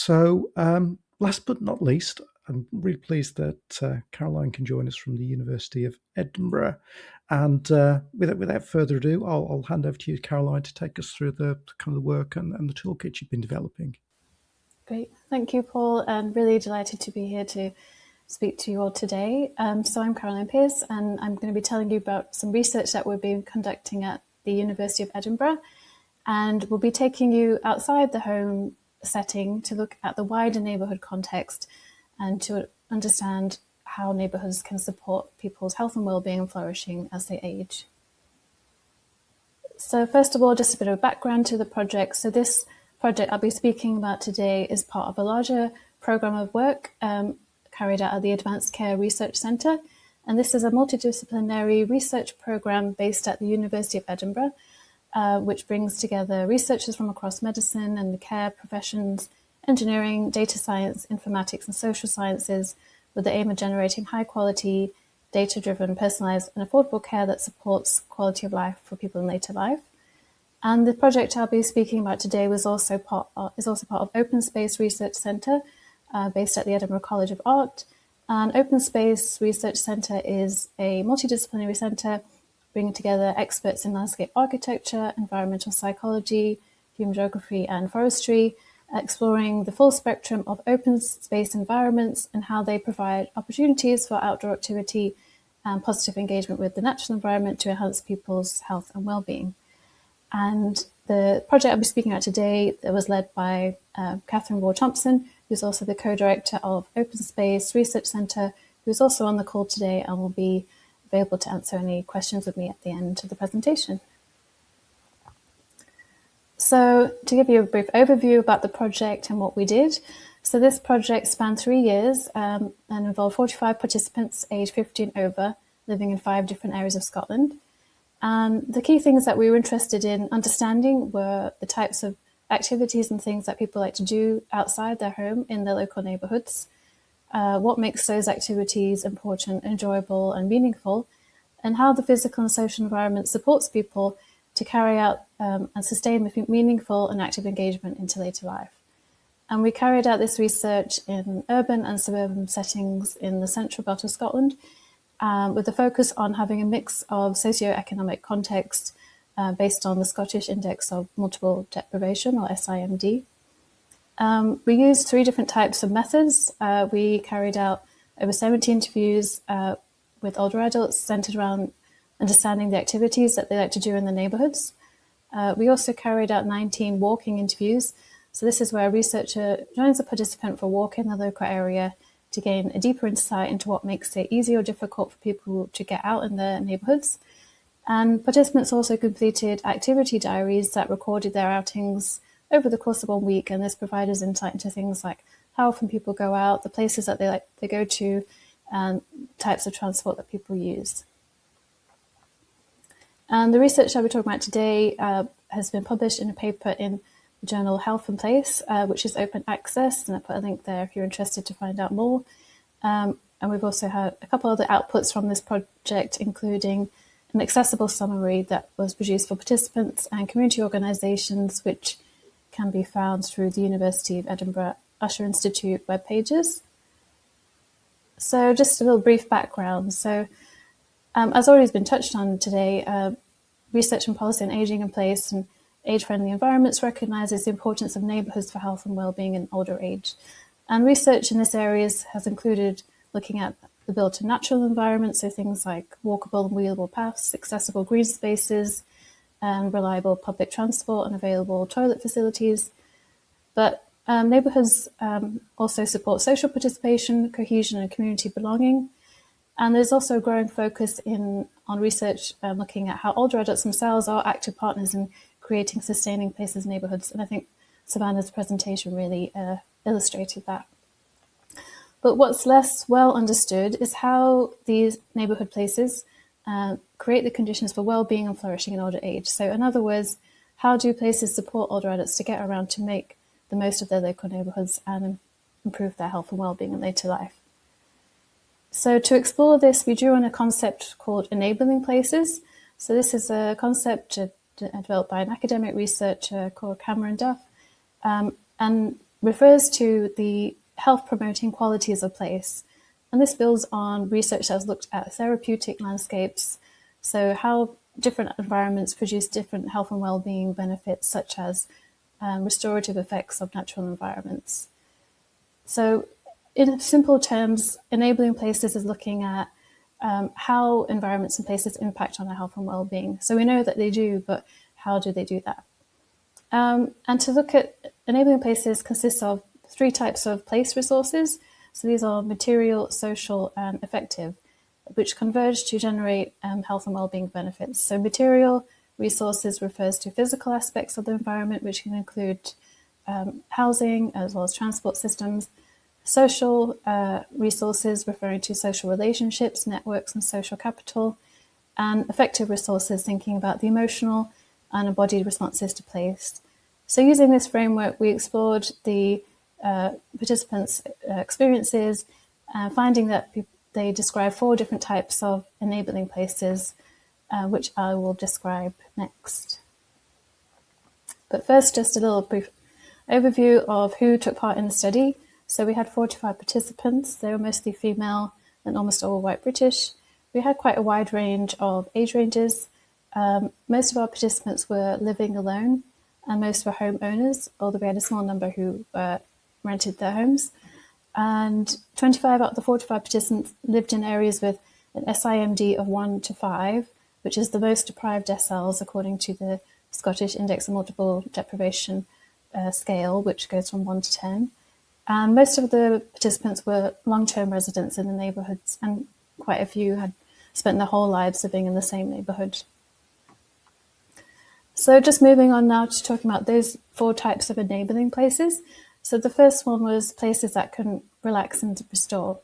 Last but not least, I'm really pleased that Caroline can join us from the University of Edinburgh. And without further ado, I'll hand over to you, Caroline, to take us through the kind of work and the toolkit you've been developing. Great. Thank you, Paul, and really delighted to be here to speak to you all today. So I'm Caroline Pearce, and I'm going to be telling you about some research that we've been conducting at the University of Edinburgh. And we'll be taking you outside the home setting to look at the wider neighbourhood context and to understand how neighbourhoods can support people's health and wellbeing and flourishing as they age. So first of all, just a bit of background to the project. So this project I'll be speaking about today is part of a larger programme of work carried out at the Advanced Care Research Centre. And this is a multidisciplinary research programme based at the University of Edinburgh, which brings together researchers from across medicine and the care professions, engineering, data science, informatics and social sciences, with the aim of generating high quality, data-driven, personalised and affordable care that supports quality of life for people in later life. And the project I'll be speaking about today is also part of Open Space Research Centre, based at the Edinburgh College of Art. And Open Space Research Centre is a multidisciplinary centre bringing together experts in landscape architecture, environmental psychology, human geography and forestry, exploring the full spectrum of open space environments and how they provide opportunities for outdoor activity and positive engagement with the natural environment to enhance people's health and well-being. And the project I'll be speaking about today was led by Catherine Ward-Thompson, who's also the co-director of Open Space Research Centre, who's also on the call today and will be available to answer any questions with me at the end of the presentation. So to give you a brief overview about the project and what we did. So this project spanned 3 years and involved 45 participants aged 50 and over, living in 5 different areas of Scotland. And the key things that we were interested in understanding were the types of activities and things that people like to do outside their home in their local neighbourhoods, what makes those activities important, enjoyable and meaningful, and how the physical and social environment supports people to carry out and sustain meaningful and active engagement into later life. And we carried out this research in urban and suburban settings in the central belt of Scotland, with a focus on having a mix of socio-economic context based on the Scottish Index of Multiple Deprivation, or SIMD. We used 3 different types of methods. We carried out over 70 interviews with older adults centred around understanding the activities that they like to do in the neighbourhoods. We also carried out 19 walking interviews. So this is where a researcher joins a participant for a walk in the local area to gain a deeper insight into what makes it easy or difficult for people to get out in their neighbourhoods. And participants also completed activity diaries that recorded their outings over the course of 1 week, and this provided us insight into things like how often people go out, the places that they go to, and types of transport that people use. And the research I'll be talking about today has been published in a paper in the journal Health and Place, which is open access, and I put a link there if you're interested to find out more. And we've also had a couple other outputs from this project, including an accessible summary that was produced for participants and community organisations, which can be found through the University of Edinburgh Usher Institute web pages. So just a little brief background. So as already has been touched on today, research and policy on ageing in place and age-friendly environments recognises the importance of neighbourhoods for health and wellbeing in older age. And research in this area has included looking at the built and natural environment, so things like walkable and wheelable paths, accessible green spaces, and reliable public transport and available toilet facilities. But neighbourhoods also support social participation, cohesion and community belonging. And there's also a growing focus on research looking at how older adults themselves are active partners in creating sustaining places and neighbourhoods. And I think Savannah's presentation really illustrated that. But what's less well understood is how these neighbourhood places create the conditions for well-being and flourishing in older age. So in other words, how do places support older adults to get around to make the most of their local neighbourhoods and improve their health and well-being in later life? So to explore this, we drew on a concept called enabling places. So this is a concept developed by an academic researcher called Cameron Duff. And refers to the health-promoting qualities of place. And this builds on research that has looked at therapeutic landscapes, so how different environments produce different health and well-being benefits, such as restorative effects of natural environments. So in simple terms, enabling places is looking at how environments and places impact on our health and well-being. So we know that they do, but how do they do that? And to look at enabling places consists of 3 types of place resources. So these are material, social, and affective, which converge to generate health and well-being benefits. So material resources refers to physical aspects of the environment, which can include housing as well as transport systems. Social resources referring to social relationships, networks, and social capital. And affective resources thinking about the emotional and embodied responses to place. So using this framework, we explored the participants' experiences, finding that they describe 4 different types of enabling places, which I will describe next. But first, just a little brief overview of who took part in the study. So we had 45 participants. They were mostly female and almost all white British. We had quite a wide range of age ranges. Most of our participants were living alone, and most were homeowners, although we had a small number who rented their homes. And 25 out of the 45 participants lived in areas with an SIMD of 1 to 5, which is the most deprived deciles according to the Scottish Index of Multiple Deprivation scale, which goes from 1 to 10. And most of the participants were long-term residents in the neighbourhoods, and quite a few had spent their whole lives living in the same neighbourhood. So just moving on now to talking about those 4 types of enabling places. So the first one was places that can relax and restore.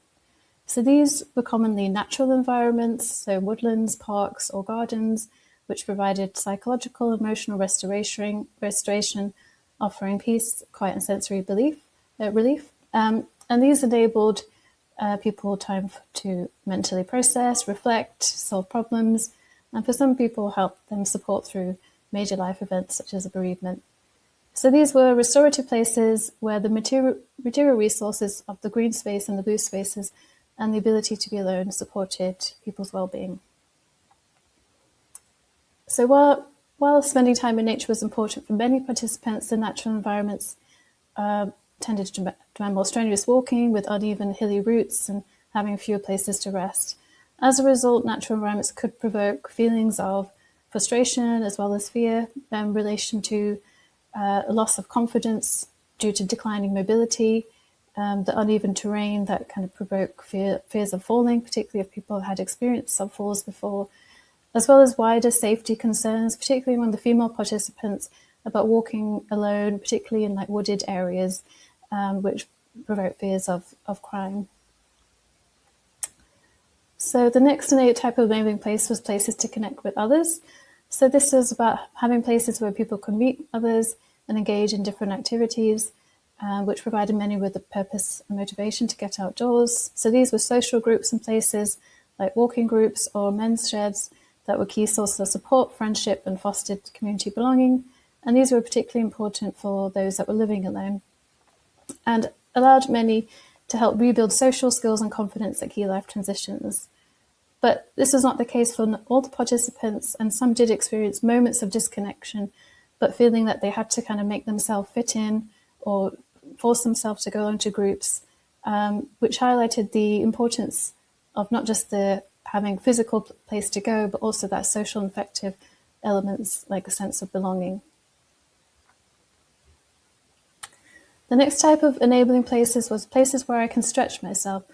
So these were commonly natural environments, so woodlands, parks, or gardens, which provided psychological, emotional restoration, offering peace, quiet, and sensory relief. And these enabled people time to mentally process, reflect, solve problems, and for some people help them support through major life events such as a bereavement. So these were restorative places where the material resources of the green space and the blue spaces and the ability to be alone supported people's well-being. So while spending time in nature was important for many participants, the natural environments tended to demand more strenuous walking with uneven hilly routes and having fewer places to rest. As a result, natural environments could provoke feelings of frustration as well as fear in relation to a loss of confidence due to declining mobility, the uneven terrain that kind of provoke fears of falling, particularly if people had experienced some falls before, as well as wider safety concerns, particularly among the female participants, about walking alone, particularly in like wooded areas, which provoke fears of crime. So the next type of enabling place was places to connect with others. So this is about having places where people can meet others and engage in different activities, which provided many with the purpose and motivation to get outdoors. So these were social groups and places like walking groups or men's sheds that were key sources of support, friendship, and fostered community belonging. And these were particularly important for those that were living alone and allowed many to help rebuild social skills and confidence at key life transitions. But this was not the case for all the participants, and some did experience moments of disconnection, but feeling that they had to kind of make themselves fit in or force themselves to go into groups, which highlighted the importance of not just the having physical place to go, but also that social and affective elements like a sense of belonging. The next type of enabling places was places where I can stretch myself.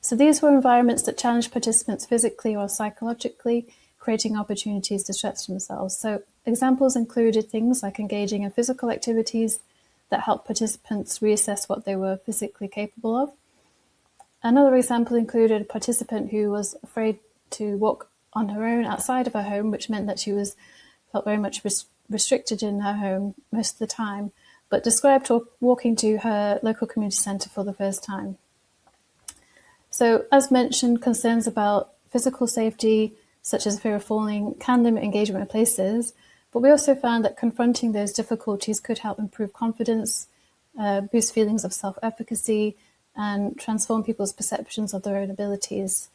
So these were environments that challenged participants physically or psychologically, creating opportunities to stretch themselves. So examples included things like engaging in physical activities that helped participants reassess what they were physically capable of. Another example included a participant who was afraid to walk on her own outside of her home, which meant that she felt very much restricted in her home most of the time, but described walking to her local community centre for the first time. So, as mentioned, concerns about physical safety, such as fear of falling, can limit engagement with places, but we also found that confronting those difficulties could help improve confidence boost feelings of self-efficacy, and transform people's perceptions of their own abilities.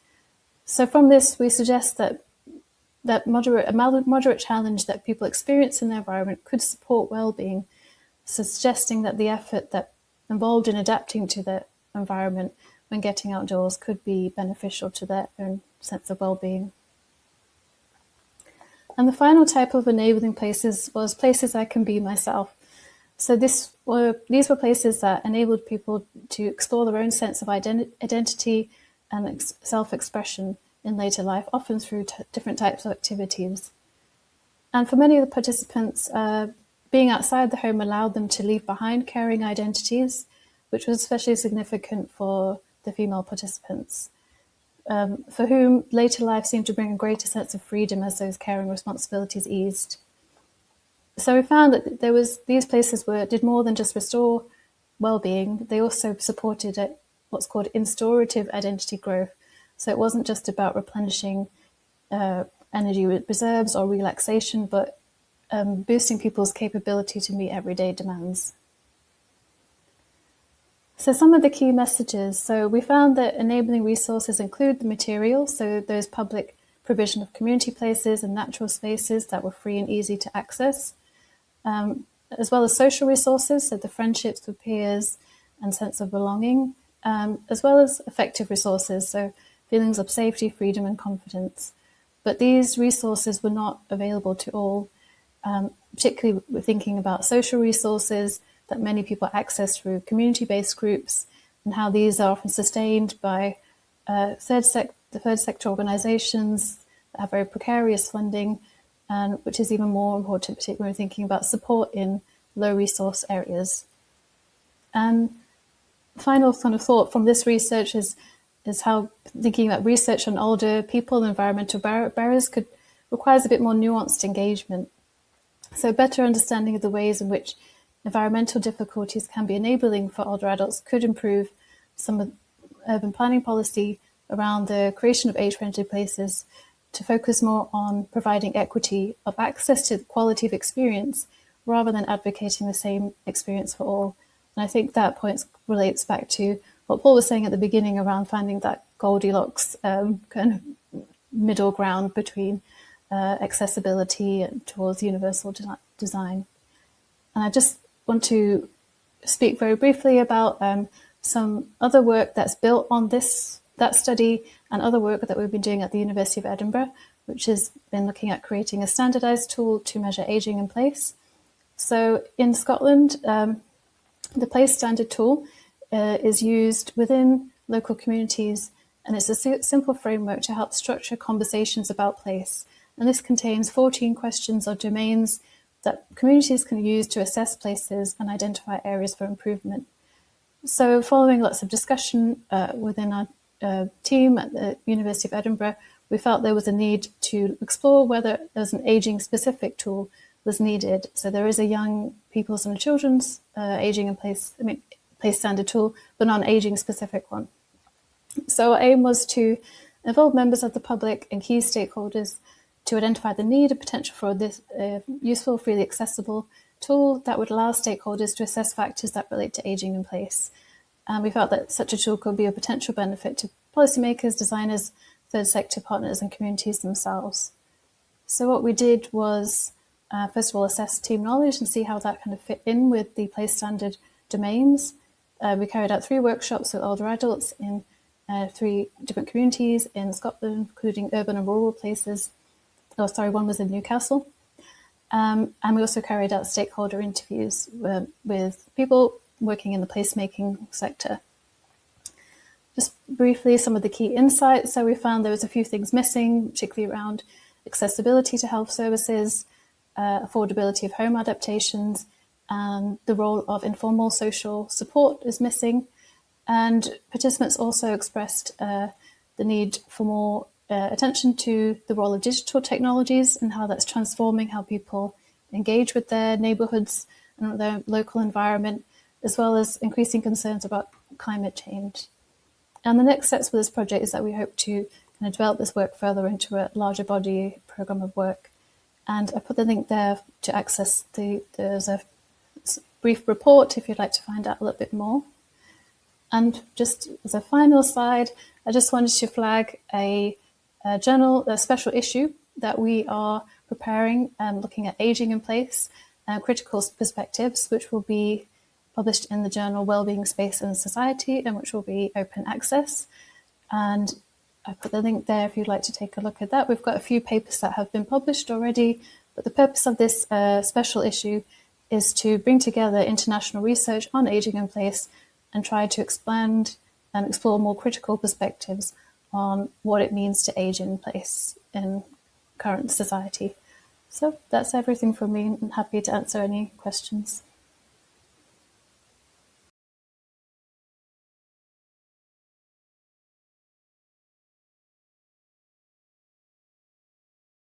So from this, we suggest that a moderate challenge that people experience in their environment could support well-being, so suggesting that the effort that involved in adapting to their environment when getting outdoors could be beneficial to their own sense of well-being. And the final type of enabling places was places I can be myself. So these were places that enabled people to explore their own sense of identity and self-expression in later life, often through different types of activities. And for many of the participants, being outside the home allowed them to leave behind caring identities, which was especially significant for the female participants, for whom later life seemed to bring a greater sense of freedom as those caring responsibilities eased. So we found that these places did more than just restore well-being. They also supported what's called instaurative identity growth. So it wasn't just about replenishing energy reserves or relaxation, but boosting people's capability to meet everyday demands. So some of the key messages. So we found that enabling resources include the materials, so those public provision of community places and natural spaces that were free and easy to access, as well as social resources, so the friendships with peers and sense of belonging, as well as effective resources, so feelings of safety, freedom, and confidence. But these resources were not available to all, particularly we're thinking about social resources that many people access through community-based groups, and how these are often sustained by the third sector organisations that have very precarious funding, and which is even more important, particularly when we're thinking about support in low-resource areas. And final kind of thought from this research is how thinking about research on older people and environmental barriers requires a bit more nuanced engagement. So better understanding of the ways in which environmental difficulties can be enabling for older adults could improve some of urban planning policy around the creation of age-friendly places to focus more on providing equity of access to the quality of experience rather than advocating the same experience for all. And I think that point relates back to what Paul was saying at the beginning around finding that Goldilocks kind of middle ground between accessibility and towards universal design. And I just want to speak very briefly about some other work that's built on that study and other work that we've been doing at the University of Edinburgh, which has been looking at creating a standardised tool to measure ageing in place. So in Scotland, the Place Standard tool is used within local communities, and it's a simple framework to help structure conversations about place. And this contains 14 questions or domains that communities can use to assess places and identify areas for improvement. So following lots of discussion within our team at the University of Edinburgh, we felt there was a need to explore whether there was an ageing-specific tool was needed. So there is a young people's and children's ageing in place, place standard tool, but not an ageing-specific one. So our aim was to involve members of the public and key stakeholders to identify the need and potential for this useful, freely accessible tool that would allow stakeholders to assess factors that relate to ageing in place. And we felt that such a tool could be a potential benefit to policymakers, designers, third sector partners, and communities themselves. So what we did was, first of all, assess team knowledge and see how that kind of fit in with the place standard domains. We carried out 3 workshops with older adults in 3 different communities in Scotland, including urban and rural places. One was in Newcastle. And we also carried out stakeholder interviews with people working in the placemaking sector. Just briefly, some of the key insights. So we found there was a few things missing, particularly around accessibility to health services, affordability of home adaptations, and the role of informal social support is missing. And participants also expressed the need for more attention to the role of digital technologies and how that's transforming how people engage with their neighbourhoods and their local environment, as well as increasing concerns about climate change. And the next steps for this project is that we hope to kind of develop this work further into a larger body programme of work. And I put the link there to access there's a brief report if you'd like to find out a little bit more. And just as a final slide, I just wanted to flag a journal, a special issue that we are preparing, looking at aging in place, critical perspectives, which will be published in the journal Wellbeing, Space and Society, and which will be open access. And I put the link there if you'd like to take a look at that. We've got a few papers that have been published already, but the purpose of this special issue is to bring together international research on aging in place and try to expand and explore more critical perspectives on what it means to age in place in current society. So that's everything from me. I'm happy to answer any questions.